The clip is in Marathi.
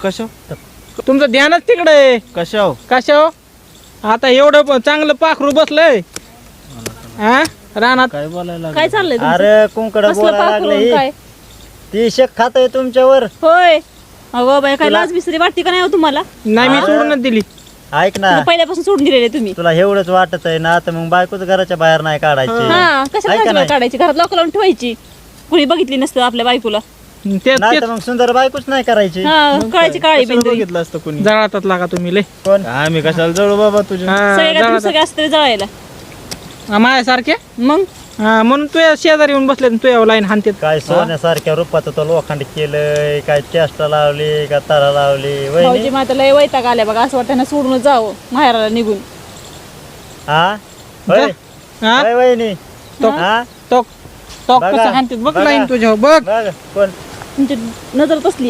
कशा तुमचं ध्यानच तिकडे आहे. कशा कशा आता एवढं चांगलं पाखरू बसलंय हा रानात. काय बोलायला काय चाललंय तुमचं? अरे कुंकड कसलं बोलायला पाखरून लागले काय? ती शेक खातय तुमच्यावर. होय अगो बाई काय लाज बिसरी वाटते का नाही हो तुम्हाला? नाही मी सोडूनच दिली. ऐक ना, तुम्ही पहिल्यापासून सोडून दिलेले तुम्ही. तुला एवढंच वाटत आहे ना, तर मग बायकोच घराच्या बाहेर नाही काढायची. हा कशाला ऐका घराच्या बाहेर नाही. काढायची? घरात लोक लावून ठेवायची. कुणी बघितली नसतं आपल्या बायकोला. ते नाही तर मग सुंदर बायकोच नाही करायची. हा कळायची काळी कशाला बिंदरी. बघितलं असतं कोणी जळातात लागा तुम्ही लय. कोण? आम्ही कशाला जळू बाबा तुझ्या हा, सगळे का तुम्ही जळातात. सगळे असते जळायला. माझ्यासारखे मग हा म्हणून तुझ्या शेजारी येऊन बसले तुझ्या लाईन हानतेत. काय सोन्यासारख्या रूपाचं तो लोखंड केलंय, काय चेष्टा लावली का तारा लावली. भाऊजी वहिनी माता लय वैताग आल्या बघा. असं वाटतं ना सोडूनच जावं माहेराला निघून. हा होय? हा होय वहिनी तो- हा तो बघा, कसं हानतेत बघ बघा. लाईन तुझ्या बघ. बघ कोण तुमची नजर तसली आहे.